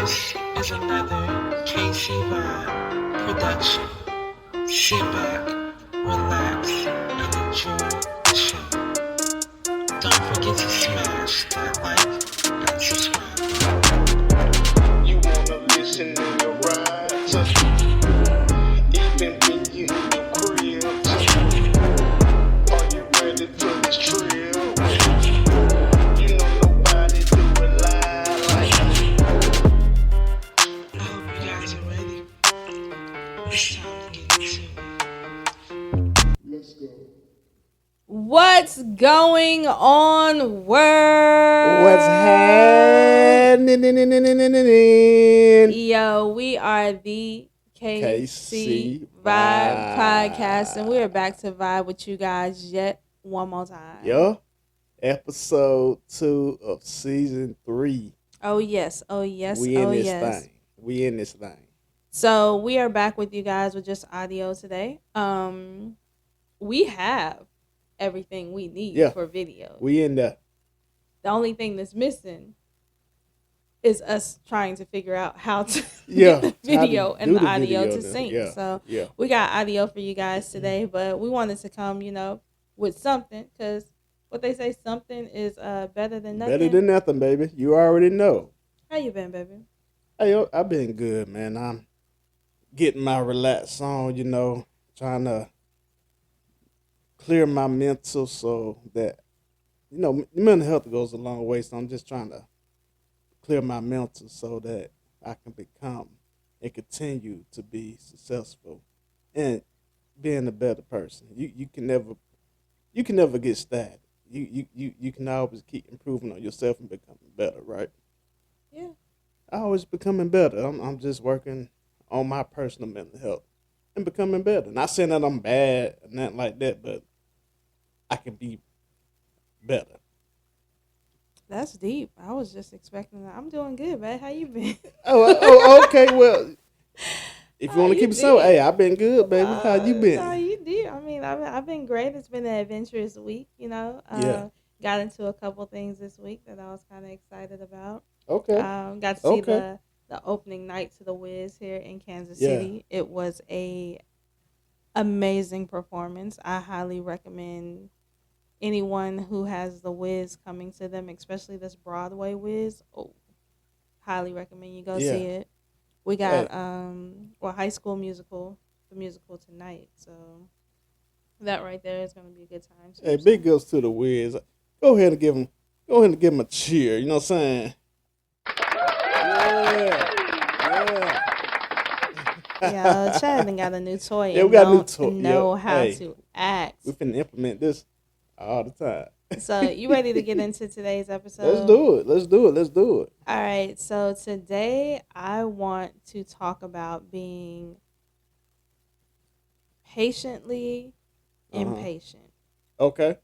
This is another KC Vibe production. Sit back, relax, and enjoy the show. Don't forget to smash that like and subscribe. You wanna listen in your ride, even when you in your crib. Are you ready for this trip? You know nobody do it live like I hope you guys are ready. It's time to get into it. Let's go. What's going on, world? What's happening? Yo, we are the KC Vibe Podcast, and we are back to vibe with you guys yet one more time. Yo, episode 2 of season 3. Oh yes, oh yes, We in oh this yes. thing. We in this thing. So we are back with you guys with just audio today. We have everything we need for video. We in there. The only thing that's missing is us trying to figure out how to Yeah, get the video how to and do the the audio video to then. sync. Yeah, So yeah. we got audio for you guys today, but we wanted to come, with something, because what they say, something is better than nothing. Better than nothing, baby. You already know. How you been, baby? Hey, yo, I've been good, man. I'm getting my relax on, trying to clear my mental so that, mental health goes a long way. So I'm just trying to clear my mental so that I can become and continue to be successful and being a better person. You can never get stagnant. You can always keep improving on yourself and becoming better, right? Yeah. I always becoming better. I'm just working on my personal mental health and becoming better. Not saying that I'm bad and nothing like that, but I can be better. That's deep. I was just expecting that. I'm doing good, man. How you been? Okay. Well, if you want to keep it so, hey, I've been good, baby. How you been? No, you did. I mean, I've been great. It's been an adventurous week, Yeah. Got into a couple things this week that I was kind of excited about. Okay. Got to see the opening night to the Wiz here in Kansas City. It was a amazing performance. I highly recommend anyone who has the Wiz coming to them, especially this Broadway Wiz. Oh, highly recommend you go see it. We got High School Musical, the musical tonight. So that right there is going to be a good time. Hey, big ups to the Wiz. Go ahead and give him a cheer. You know what I'm saying? Yeah, Chad done got a new toy. Yeah, we got a new toy. Know how to act. We finna implement this all the time. So you ready to get into today's episode? Let's do it. All right. So today I want to talk about being patiently impatient. Okay.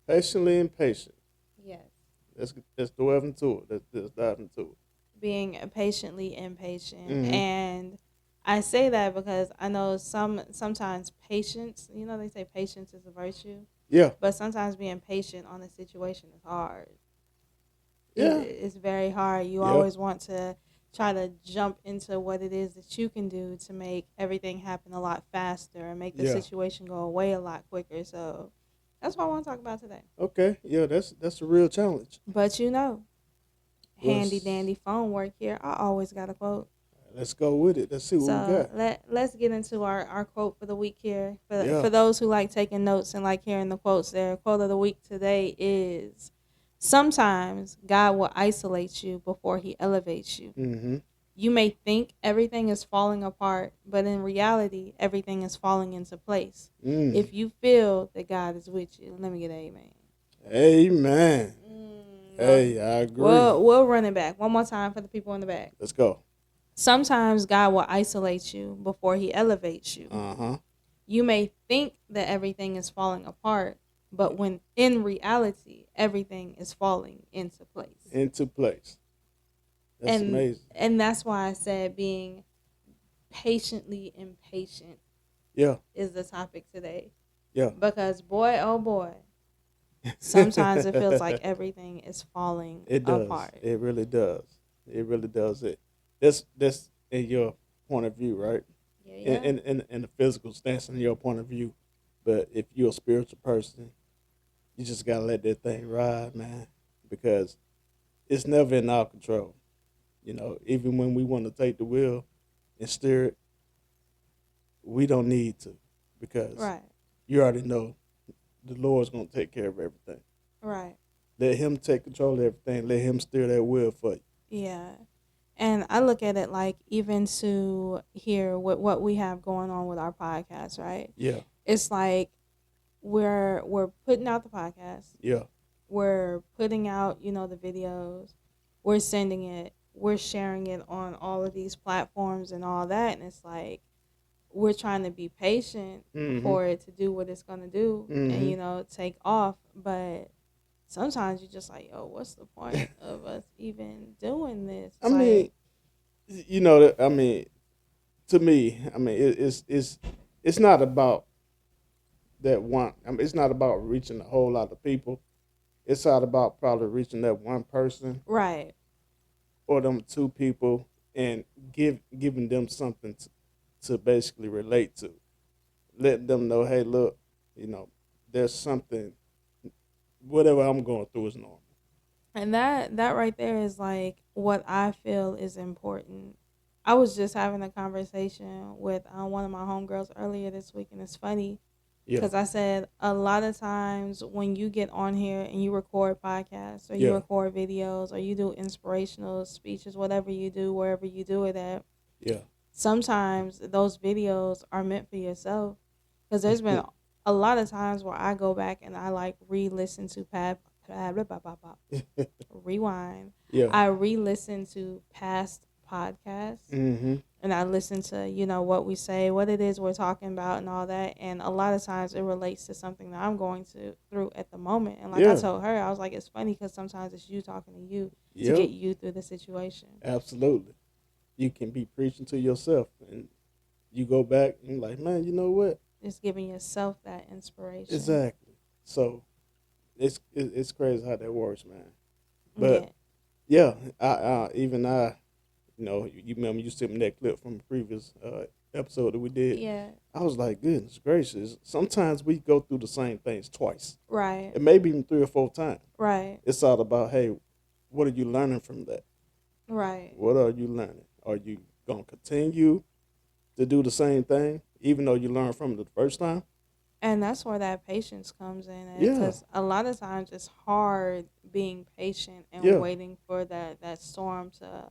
Patiently impatient. Yes. Let's delve into it. Let's dive into it. Being patiently impatient. Mhm. And I say that because I know sometimes patience, they say patience is a virtue. Yeah. But sometimes being patient on a situation is hard. Yeah. It's very hard. You always want to try to jump into what it is that you can do to make everything happen a lot faster and make the situation go away a lot quicker. So that's what I want to talk about today. Okay. Yeah, that's a real challenge. But handy dandy phone work here. I always got a quote. Let's go with it. Let's see what we got. Let's get into our quote for the week here. For those who like taking notes and like hearing the quotes there, quote of the week today is, sometimes God will isolate you before he elevates you. Mm-hmm. You may think everything is falling apart, but in reality, everything is falling into place. If you feel that God is with you, let me get an amen. Amen. Hey, I agree. We'll run it back one more time for the people in the back. Let's go. Sometimes God will isolate you before he elevates you. Uh-huh. You may think that everything is falling apart, but when in reality, everything is falling into place. That's amazing. And that's why I said being patiently impatient is the topic today. Yeah. Because boy, oh boy, sometimes it feels like everything is falling apart. It really does. It really does. That's in your point of view, right? Yeah, In yeah. in the physical stance in your point of view. But if you're a spiritual person, you just gotta let that thing ride, man, because it's never in our control. You know, even when we want to take the wheel and steer it, we don't need to, because Right. you already know the Lord's gonna take care of everything. Right. Let Him take control of everything. Let Him steer that wheel for you. Yeah. And I look at it like even to hear what we have going on with our podcast, right? Yeah, It's like we're putting out the podcast, yeah, we're putting out, the videos, we're sending it, we're sharing it on all of these platforms and all that, and it's like we're trying to be patient mm-hmm, for it to do what it's gonna do and mm-hmm. take off, but sometimes you're just like, yo, what's the point of us even doing this? I Like, mean, you know, I mean, to me, I mean, it's not about that one. I mean, it's not about reaching a whole lot of people. It's not about probably reaching that one person right. or them two people and giving them something to basically relate to. Letting them know, hey, look, you know, there's something. Whatever I'm going through is normal. And that right there is like what I feel is important. I was just having a conversation with one of my homegirls earlier this week, and it's funny Yeah, because I said a lot of times when you get on here and you record podcasts or you yeah, record videos or you do inspirational speeches, whatever you do, wherever you do it at, yeah, sometimes those videos are meant for yourself. Because there's been a lot of times where I go back and I like re-listen to rewind. yeah. I re-listen to past podcasts Mm-hmm. and I listen to, what we say, what it is we're talking about and all that. And a lot of times it relates to something that I'm going through at the moment. And like I Yeah, told her, I was like, it's funny because sometimes it's you talking to you to yep, get you through the situation. absolutely. You can be preaching to yourself, and you go back and like, man, you know what? It's giving yourself that inspiration. Exactly. So it's crazy how that works, man. But Yeah. yeah, I you know, you remember you sent me that clip from a previous episode that we did. Yeah. I was like, goodness gracious. Sometimes we go through the same things twice, Right. and maybe even three or four times. Right. It's all about, hey, what are you learning from that? Right. What are you learning? Are you gonna continue to do the same thing, even though you learned from it the first time? And that's where that patience comes in, Yeah, because a lot of times it's hard being patient and yeah, waiting for that storm to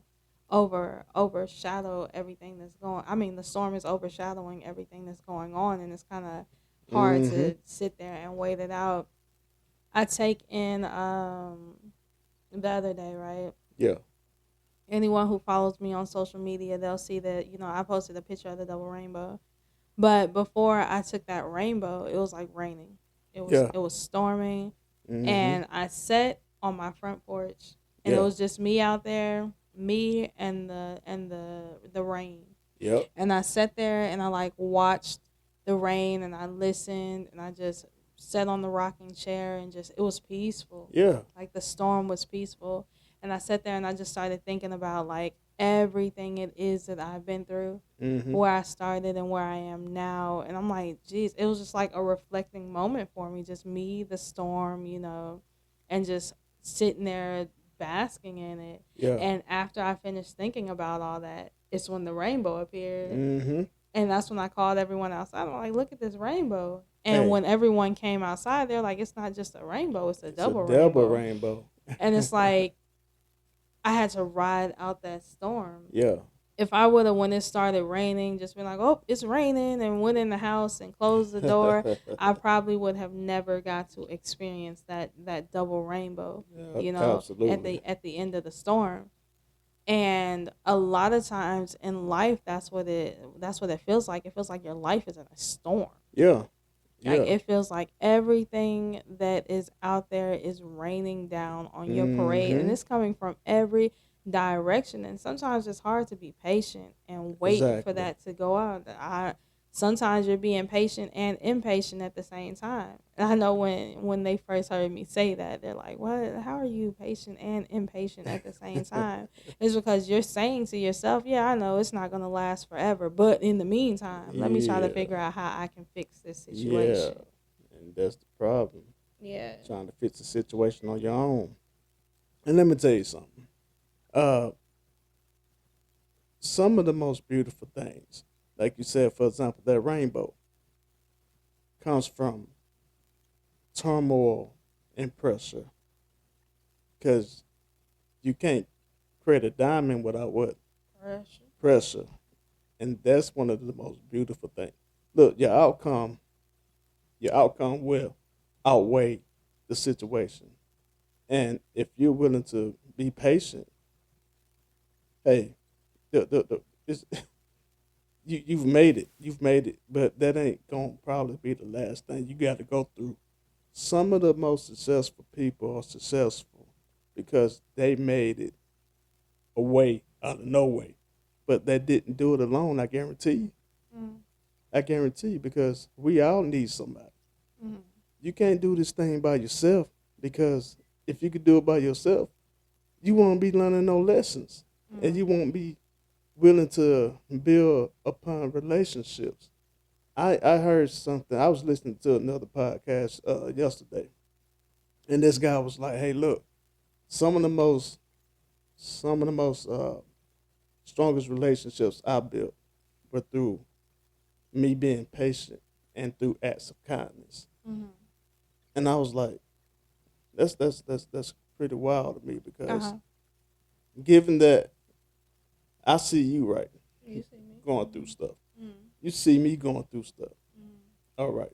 overshadow everything that's going. I mean, the storm is overshadowing everything that's going on, and it's kind of hard mm-hmm, to sit there and wait it out. I take in the other day, right? yeah, Anyone who follows me on social media, they'll see that I posted a picture of the double rainbow. But before I took that rainbow, it was like raining. It was yeah, it was storming, mm-hmm, and I sat on my front porch, and it yeah, was just me out there, me and the rain. yep, And I sat there and I like watched the rain and I listened and I just sat on the rocking chair and just it was peaceful. yeah, Like the storm was peaceful. And I sat there and I just started thinking about like everything it is that I've been through, mm-hmm, where I started and where I am now. And I'm like, geez, it was just like a reflecting moment for me. Just me, the storm, and just sitting there basking in it. yeah, And after I finished thinking about all that, it's when the rainbow appeared. mm-hmm. And that's when I called everyone outside. I'm like, look at this rainbow. And Hey, when everyone came outside, they're like, it's not just a rainbow, it's a it's a double double rainbow. rainbow. And it's like, I had to ride out that storm. Yeah, If I would have, when it started raining, just been like, oh, it's raining, and went in the house and closed the door, I probably would have never got to experience that double rainbow, yeah, absolutely. at the end of the storm. And a lot of times in life, that's what it feels like. It feels like your life is in a storm. Yeah, Like yeah, it feels like everything that is out there is raining down on your parade, and mm-hmm, it's coming from every direction. And sometimes it's hard to be patient and wait for exactly. that to go out. sometimes you're being patient and impatient at the same time. And I know when they first heard me say that, they're like, "What? How are you patient and impatient at the same time?" It's because you're saying to yourself, "Yeah, I know it's not gonna last forever, but in the meantime, let me try to Yeah, figure out how I can fix this yeah, situation." and that's the problem. Yeah. Trying to fix the situation on your own. And let me tell you something. Uh, some of the most beautiful things, like you said, for example, that rainbow comes from turmoil and pressure. Because you can't create a diamond without what? Pressure. Pressure. And that's one of the most beautiful things. Look, your outcome will outweigh the situation. And if you're willing to be patient, hey, it's, you've made it. You've made it. But that ain't going to probably be the last thing you got to go through. Some of the most successful people are successful because they made it a way out of no way. But they didn't do it alone, I guarantee you. Mm. I guarantee you, because we all need somebody. Mm. You can't do this thing by yourself, because if you could do it by yourself, you won't be learning no lessons, and Mm. you won't be willing to build upon relationships. I heard something. I was listening to another podcast yesterday, and this guy was like, "Hey, look, some of the most strongest relationships I built were through me being patient and through acts of kindness." Mm. And I was like, that's pretty wild to me, Uh because huh. given that I see you right You see me. going through stuff, Mm. you see me going through stuff. Mm. All right.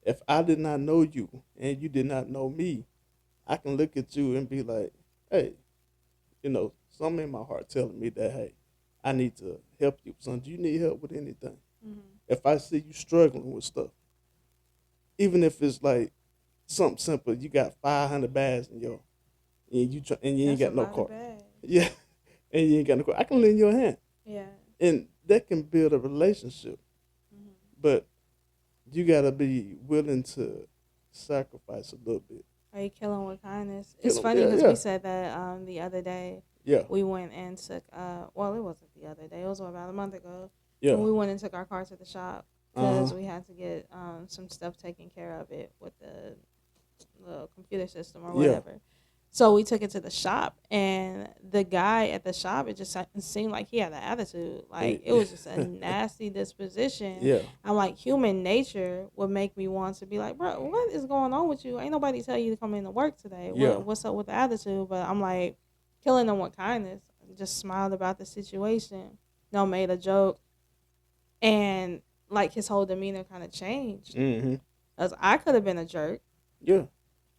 If I did not know you and you did not know me, I can look at you and be like, hey, something in my heart telling me that, hey, I need to help you. Son, do you need help with anything? Mm. If I see you struggling with stuff, even if it's like something simple, you got 500 bags in your, and you ain't That's a got no lot of car. bags. Yeah, and you ain't got no car. I can lend you a hand, Yeah. and that can build a relationship. Mm. But you gotta be willing to sacrifice a little bit. Are you killing with kindness? Kill It's them. funny Yeah, because we yeah, said that the other day. yeah, We went and took well, it wasn't the other day. It was about a month ago. yeah. When we went and took our car to the shop Uh because huh. we had to get some stuff taken care of it with the computer system or Yeah. whatever. So we took it to the shop, and the guy at the shop, it just seemed like he had an attitude. Like it was just a nasty disposition. Yeah. I'm like, human nature would make me want to be like, bro, what is going on with you? Ain't nobody tell you to come into work today. Yeah. What's up with the attitude? But I'm like, killing them with kindness. Just smiled about the situation. No, made a joke, and like his whole demeanor kind of changed. Mm-hmm. Cause I could have been a jerk. Yeah.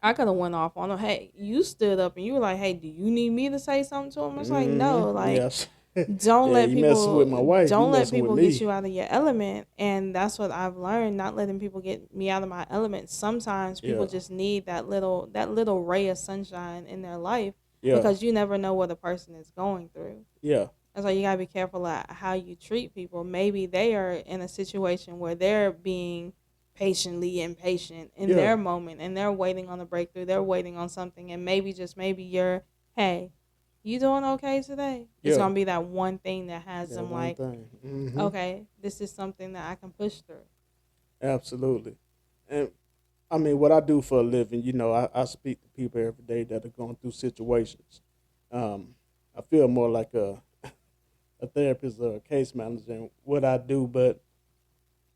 I could have went off on him. Hey, you stood up and you were like, "Hey, do you need me to say something to him?" It's like, no, Mm-hmm. like Yes. don't Yeah. let You messing with my wife. You don't let messing with people get me. you out of your element. And that's what I've learned, not letting people get me out of my element. Sometimes people Yeah. just need that little ray of sunshine in their life, Yeah. because you never know what a person is going through. Yeah. And so you gotta be careful at how you treat people. Maybe they are in a situation where they're being patiently impatient in Yeah. their moment, and they're waiting on a breakthrough. They're waiting on something, and maybe, just maybe, you're, hey, you doing okay today? It's Yeah. gonna be that one thing that has That them one like, thing. Mm-hmm. okay, this is something that I can push through. Absolutely. And I mean, what I do for a living, I speak to people every day that are going through situations. Um, I feel more like a therapist or a case manager in what I do, but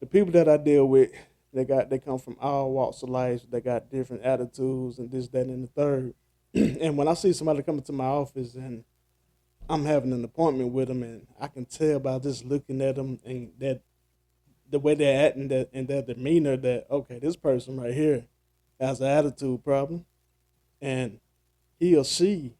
the people that I deal with, they come from all walks of life. They got different attitudes and this, that, and the third. And when I see somebody coming to my office and I'm having an appointment with them, and I can tell by just looking at them and that the way they're acting, that and their demeanor, that okay, this person right here has an attitude problem, and he or she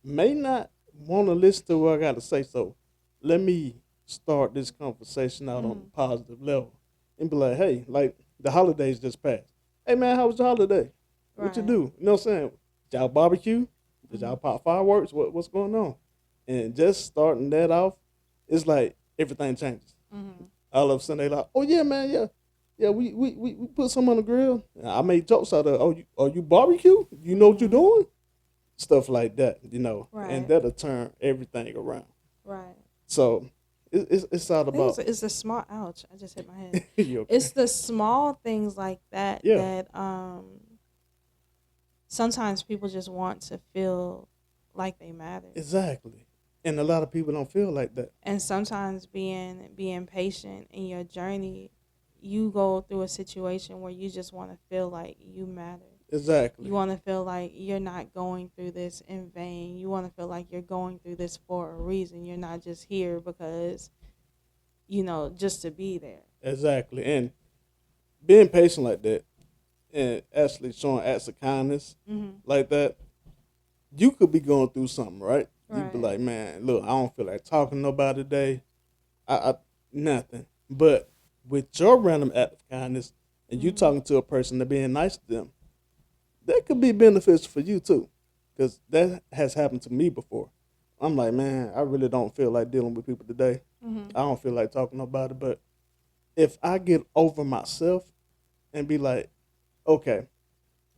may not want to listen to what I got to say. So let me start this conversation out on Mm-hmm. a positive level and be like, hey, like the holidays just passed. Hey man, how was your holiday? What you Right. do? You know what I'm saying? Did y'all barbecue? Did Mm-hmm. y'all pop fireworks? What's going on? And just starting that off, it's like everything changes. Mm-hmm. All of a sudden they like, oh yeah, man, yeah, yeah, we put some on the grill. I made jokes out of, oh, you barbecue? You know what you're doing? Stuff like that, and Right. that'll turn everything around. Right. So it's all I think about it's the small. Ouch! I just hit my head. you okay? It's the small things like that Yeah, that sometimes people just want to feel like they matter, exactly. And a lot of people don't feel like that. and sometimes being patient in your journey, you go through a situation where you just want to feel like you matter. You Exactly, want to feel like you're not going through this in vain. You want to feel like you're going through this for a reason. You're not just here because just to be there. exactly. And being patient like that, and actually showing acts of kindness Hmm. like that, you could be going through something, right? You be Right. like, man, look, I don't feel like talking to nobody today. I nothing. But with your random act of kindness, and you Hmm. talking to a person and being nice to them, that could be beneficial for you too, because that has happened to me before. I'm like, man, I really don't feel like dealing with people today. Hmm. I don't feel like talking to nobody. But if I get over myself and be like, okay,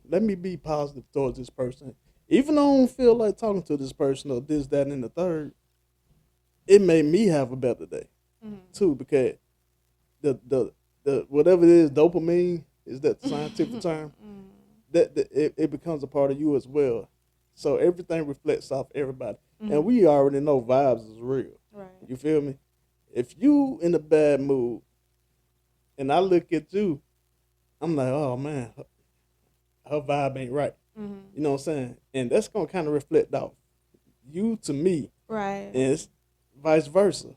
let me be positive towards this person, even though I don't feel like talking to this person or this, that, and the third, it made me have a better day Hmm. too, because the whatever it is, dopamine is that the scientific term, it becomes a part of you as well. So everything reflects off everybody, and Hmm. we already know vibes is real. Right. You feel me? If you in a bad mood and I look at you, I'm like, oh man, her vibe ain't right. Hmm. You know what I'm saying? And that's gonna kind of reflect off you to me, Right. and it's vice versa.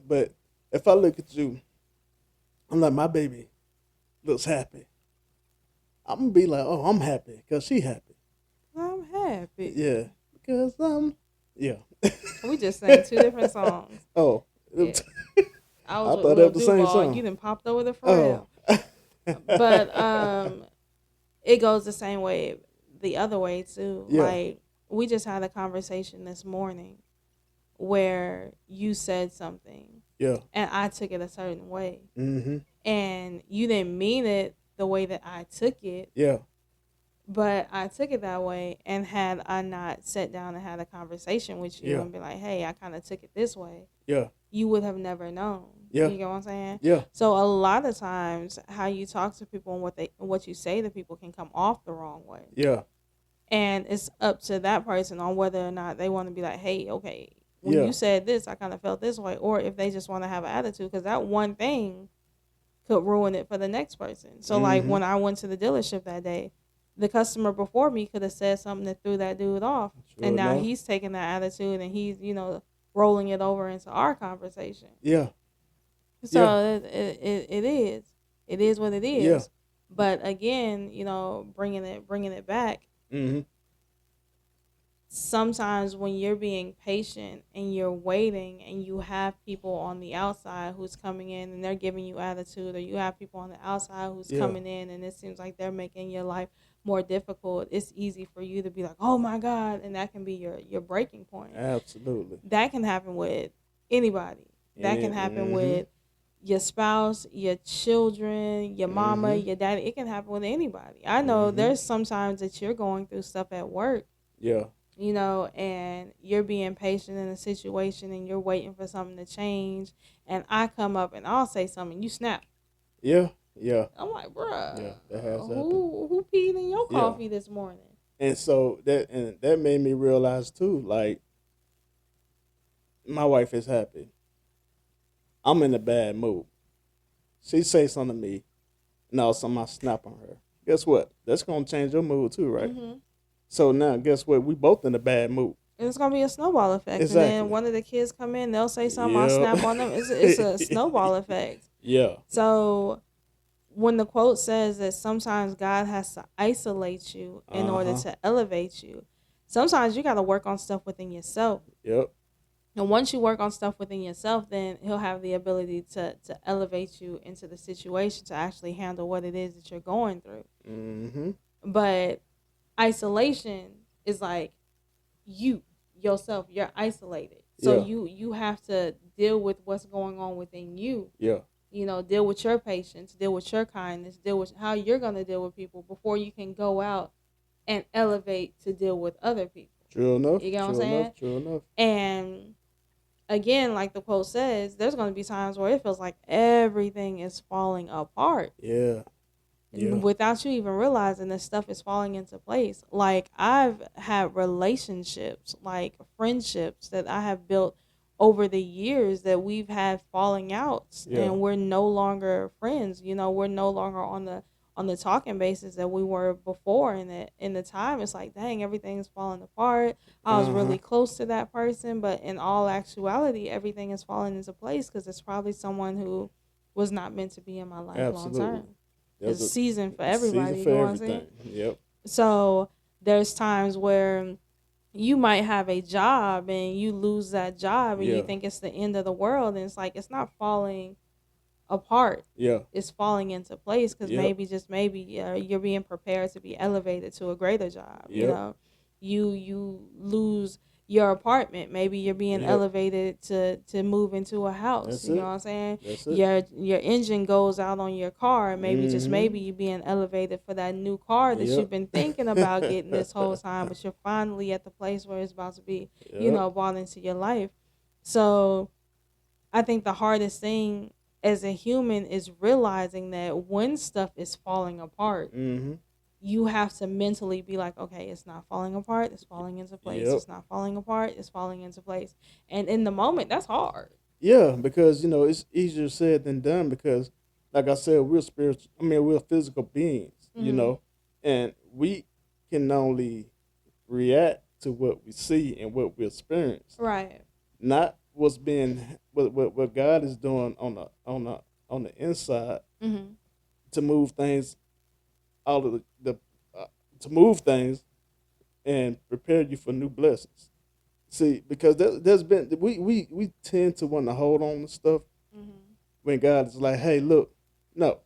But if I look at you, I'm like, my baby looks happy. I'm gonna be like, oh, I'm happy because she happy. I'm happy. Yeah, because yeah. We just sang two different songs. Oh, Yeah. I was I with thought that Lil was the same Duval. song. You done popped over the Oh, Pharrell. But it goes the same way the other way too. yeah, Like we just had a conversation this morning where you said something yeah, and I took it a certain way. mm-hmm, And you didn't mean it the way that I took it, yeah, but I took it that way. And had I not sat down and had a conversation with you yeah, and be like, hey, I kind of took it this way, yeah, you would have never known. yeah, You get what I'm saying? yeah, So a lot of times how you talk to people and what you say to people can come off the wrong way. yeah, And it's up to that person on whether or not they want to be like, hey, okay, when yeah, you said this, I kind of felt this way, or if they just want to have an attitude, because that one thing could ruin it for the next person. So like mm-hmm. when I went to the dealership that day, the customer before me could have said something that threw that dude off, and Sure now enough. he's taking that attitude and he's rolling it over into our conversation. Yeah, yeah, So it is what it yeah, is. But again, bringing it back, mm-hmm. sometimes when you're being patient and you're waiting and you have people on the outside who's coming in and they're giving you attitude, or you have people on the outside who's Yeah, coming in and it seems like they're making your life more difficult, it's easy for you to be like, oh my God, and that can be your breaking point. absolutely. That can happen with anybody. That can happen Mm-hmm, with your spouse, your children, your mama, mm-hmm, your daddy. It can happen with anybody. I know mm-hmm. there's sometimes that you're going through stuff at work, Yeah, and you're being patient in a situation and you're waiting for something to change. And I come up and I'll say something, you snap. yeah, yeah, I'm like, bruh, yeah. That has happened. who peed in your Yeah, coffee this morning? and so that made me realize too. Like my wife is happy. I'm in a bad mood. She say something to me, and all of a sudden I snap on her. Guess what? That's gonna change your mood too, right? Hmm. So now, guess what? We both in a bad mood. And it's gonna be a snowball effect. And then Exactly. one of the kids come in, they'll say something, I'll Yep. snap on them. It's a snowball effect. Yeah. So when the quote says that sometimes God has to isolate you in Uh order huh. to elevate you, sometimes you got to work on stuff within yourself. Yep. And once you work on stuff within yourself, then he'll have the ability to elevate you into the situation to actually handle what it is that you're going through. Mm-hmm. But isolation is like you yourself, you're isolated. So Yeah. you have to deal with what's going on within you Yeah. deal with your patience, deal with your kindness, deal with how you're going to deal with people before you can go out and elevate to deal with other people. True enough. You get what I'm True saying? enough. True enough. And again, like the quote says, there's going to be times where it feels like everything is falling apart. Yeah. Yeah. Without you even realizing this stuff is falling into place. Like I've had relationships, like friendships that I have built over the years that we've had falling outs, Yeah. and we're no longer friends. We're no longer on the talking basis that we were before. And in the time, it's like, dang, everything's falling apart. I was Uh-huh. really close to that person, but in all actuality, everything is falling into place because it's probably someone who was not meant to be in my life long Absolutely. term. There's It's a a season for season everybody. You for know what I'm saying? everything. Yep. So there's times where you might have a job and you lose that job and you Yeah. think it's the end of the world, and it's like it's not falling apart. Yeah. It's falling into place because Yep. maybe, just maybe, you're being prepared to be elevated to a greater job. Yep. You lose your apartment. Maybe you're being Yep. elevated to move into a house. That's You know it. what I'm saying? That's it. Your engine goes out on your car. Maybe, just Mm-hmm. maybe, you're being elevated for that new car that Yep. you've been thinking about getting this whole time, but you're finally at the place where it's about to be, Yep. brought into your life. So I think the hardest thing as a human is realizing that when stuff is falling apart, Mm-hmm. you have to mentally be like, okay, it's not falling apart, it's falling into place. Yep. It's not falling apart, it's falling into place. And in the moment, that's hard. Yeah, because it's easier said than done. Because, like I said, we're spiritual. I mean, we're physical beings. Mm-hmm. And we can only react to what we see and what we experience, Right. not what God is doing on the inside Mm-hmm. to move things out of the to move things and prepare you for new blessings. See, because there's been we tend to want to hold on to stuff Mm-hmm. when God is like, hey, look, no,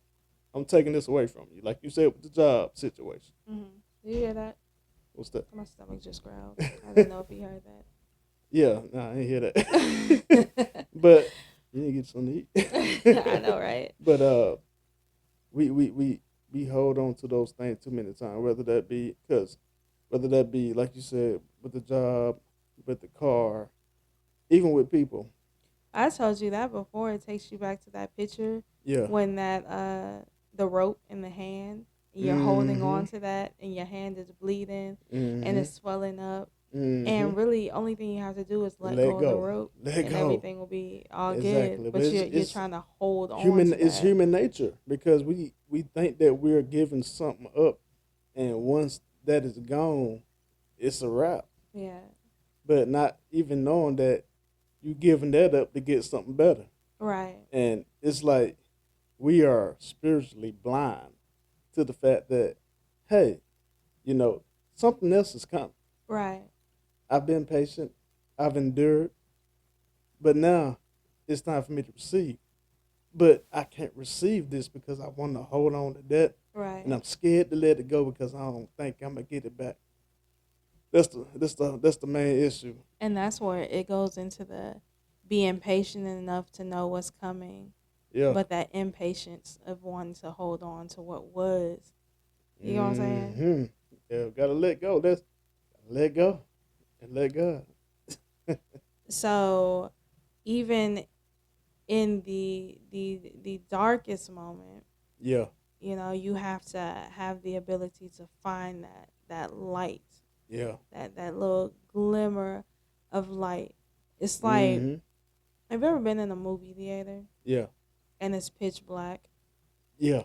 I'm taking this away from you. Like you said with the job situation. Mm-hmm. Did you hear that? What's that? My stomach just growled. I didn't know if you heard Yeah, no, I didn't hear that. that. But you didn't get something to eat. I know, right? But we hold on to those things too many times. Whether that be like you said with the job, with the car, even with people. I told you that before. It takes you back to that picture Yeah. when that the rope in the hand, you're holding Mm-hmm. on to that, and your hand is bleeding and Mm-hmm. it's swelling up. Mm-hmm. And really, only thing you have to do is let Let go of the go. rope, Let and go. everything will be all Exactly. good. But But it's, you're it's trying to hold on human. to It's that. human nature because we think that we're giving something up, and once that is gone, it's a wrap. Yeah. But not even knowing that you giving that up to get something better, Right. and it's like we are spiritually blind to the fact that, hey, something else is coming. Right. I've been patient, I've endured, but now it's time for me to receive. But I can't receive this because I want to hold on to that, Right. and I'm scared to let it go because I don't think I'm gonna get it back. That's the main issue. And that's where it goes into the being patient enough to know what's coming, Yeah. but that impatience of wanting to hold on to what was. You know what I'm saying? Hmm. Yeah, gotta let go. Let go and let God. So even in the darkest moment, Yeah. you have to have the ability to find that light, Yeah. that little glimmer of light. It's like, Hmm. have you ever been in a movie theater Yeah. and it's pitch black? Yeah.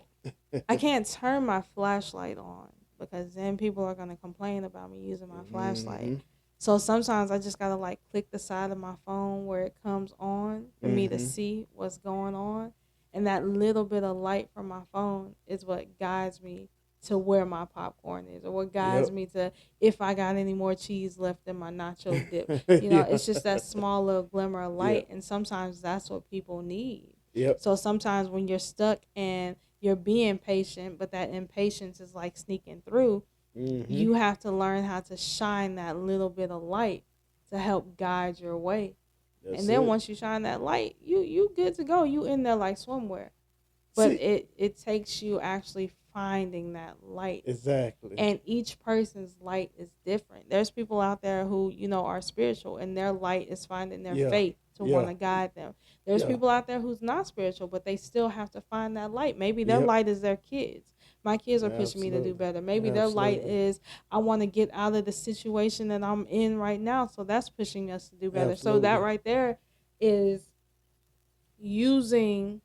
I can't turn my flashlight on because then people are going to complain about me using my flashlight. Hmm. So sometimes I just got to like click the side of my phone where it comes on for me to Hmm. see what's going on. And that little bit of light from my phone is what guides me to where my popcorn is, or what guides Yep. me to if I got any more cheese left in my nacho dip. Yeah. It's just that small little glimmer of Yeah. light. And sometimes that's what people need. Yep. So sometimes when you're stuck and you're being patient, but that impatience is like sneaking through, Hmm. you have to learn how to shine that little bit of light to help guide your way. That's And then it. once you shine that light, you good to go. You in there like swimwear. But See, it takes you actually finding that light. exactly. And each person's light is different. There's people out there who, are spiritual, and their light is finding their Yeah, faith to want yeah, to guide them. There's yeah, people out there who's not spiritual, but they still have to find that light. Maybe their yep. light is their kids. My kids are pushing me to do Absolutely, better. Maybe their light absolutely, is, I want to get out of the situation that I'm in right now, so that's pushing us to do better. So that absolutely, right there is using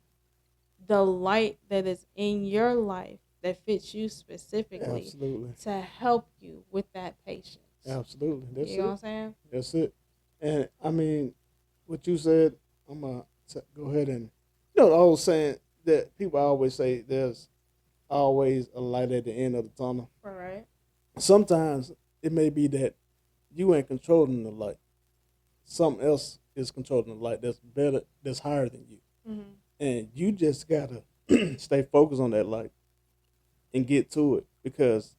the light that is in your life that fits you specifically absolutely, to help you with that patience. absolutely. That's You know what it. I'm saying? That's it. And I mean, what you said, I'm gonna go ahead and the old saying that people always say there's always a light at the end of the tunnel. All right. Sometimes it may be that you ain't controlling the light. Something else is controlling the light that's better, that's higher than you. Mm-hmm. And you just gotta stay focused on that light and get to it because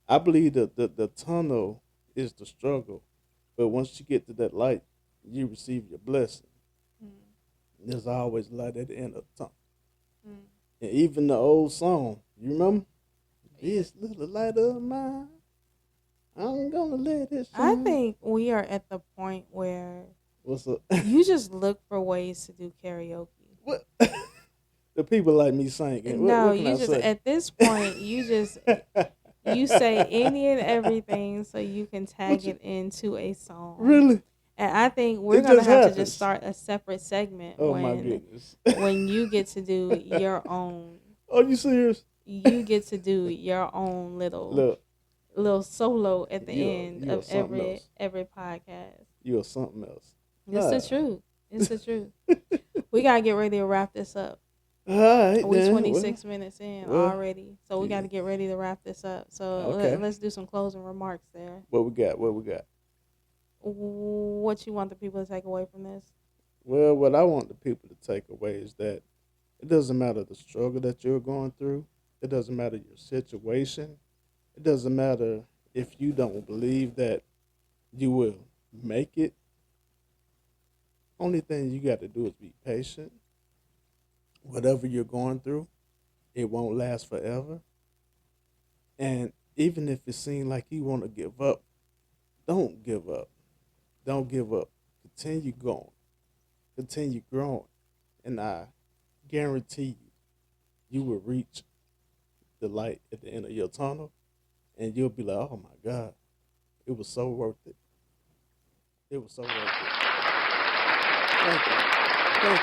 I believe that the tunnel is the struggle, but once you get to that light, you receive your blessing. There's always light at the end of the tunnel. Mm-hmm. And even the old song, you remember? This little light of mine, I'm gonna let it I shine. think we are at the point where What's up? you just look for ways to do karaoke. What? The people like me singing. No, What can you I just say? at this point you say any and everything so you can What tag you it into a song. really? And I think we're It gonna just have to just happens. start a separate segment Oh my goodness. when you get to do your own. Are you serious? You get to do your own Look, little solo at the end you are of something else. every podcast. You are something else. It's the truth. It's the truth. We gotta get ready to wrap this up. All right, We then. 26 minutes in Well, already, so we got to get ready to wrap this up. So okay. let's do some closing remarks there. What we got? What we got? What you want the people to take away from this? Well, what I want the people to take away is that it doesn't matter the struggle that you're going through. It doesn't matter your situation. It doesn't matter if you don't believe that you will make it. Only thing you got to do is be patient. Whatever you're going through, it won't last forever. And even if it seems like you want to give up, don't give up. Don't give up. Continue going. Continue growing. And I guarantee you, you will reach the light at the end of your tunnel and you'll be like, oh my God, it was so worth it. It was so worth it. Thank you. Thank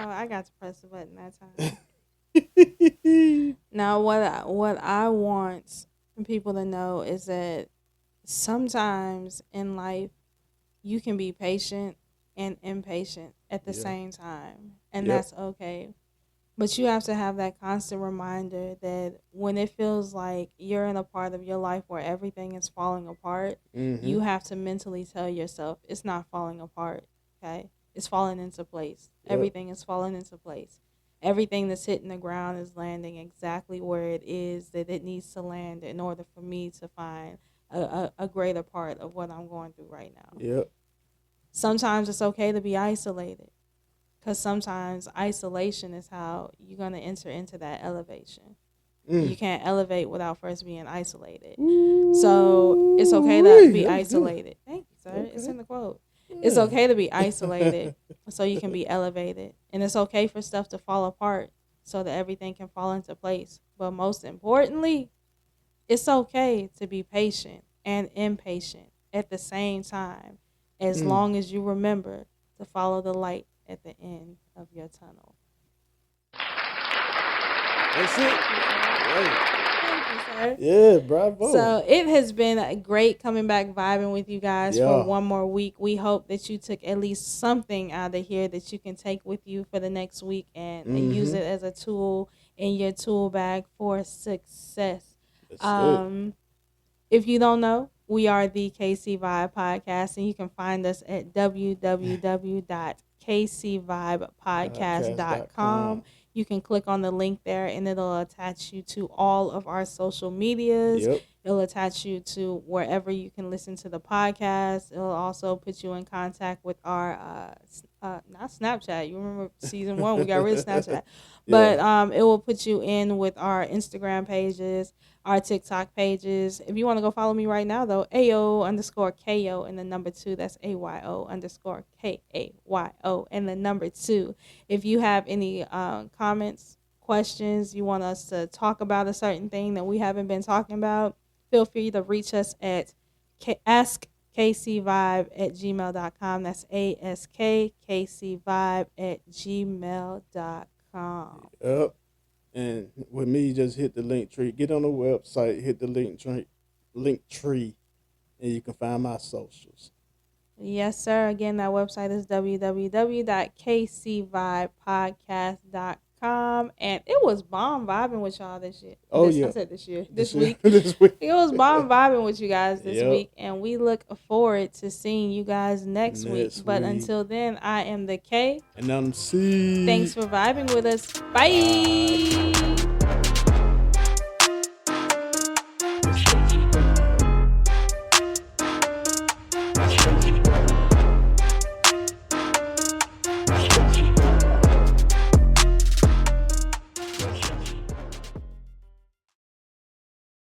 I got to press the button that time. you. Now, what I want people to know is that sometimes in life you can be patient and impatient at the Yeah. same time, and Yep. that's okay. But you have to have that constant reminder that when it feels like you're in a part of your life where everything is falling apart, Mm-hmm. you have to mentally tell yourself it's not falling apart. Okay, it's falling into place. Yep. Everything is falling into place. Everything that's hitting the ground is landing exactly where it is that it needs to land in order for me to find a greater part of what I'm going through right now. Yep. Sometimes it's okay to be isolated because sometimes isolation is how you're going to enter into that elevation. You can't elevate without first being isolated. So it's okay to be isolated. Thank you, sir. It's in the quote. It's okay to be isolated so you can be elevated. And it's okay for stuff to fall apart so that everything can fall into place. But most importantly, it's okay to be patient and impatient at the same time, as long as you remember to follow the light at the end of your tunnel. That's it. Thank you, sir. Yeah, bravo. So it has been great coming back vibing with you guys for Yeah. one more week. We hope that you took at least something out of here that you can take with you for the next week and use it as a tool in your tool bag for success. That's it. If you don't know, we are the KC Vibe Podcast, and you can find us at www.kcvibepodcast.com. You can click on the link there, and it'll attach you to all of our social medias. Yep. It'll attach you to wherever you can listen to the podcast. It'll also put you in contact with our not Snapchat. You remember season 1 we got rid of Snapchat, but it will put you in with our Instagram pages, our TikTok pages. If you want to go follow me right now though, AO_KO and the number 2. That's AYO_KAYO and the number 2. If you have any comments, questions, you want us to talk about a certain thing that we haven't been talking about, feel free to reach us at askkcvibe@gmail.com. That's askkcvibe@gmail.com. Yep. And with me, just hit the link tree. Get on the website, hit the link tree, and you can find my socials. Yes, sir. Again, that website is www.kcvibepodcast.com. And it was bomb vibing with y'all this year. Oh, I yeah. said this week. This week. It was bomb vibing with you guys this Yep. week. And we look forward to seeing you guys next week. But week. until then, I am the K. And I'm C. Thanks for vibing with us. Bye.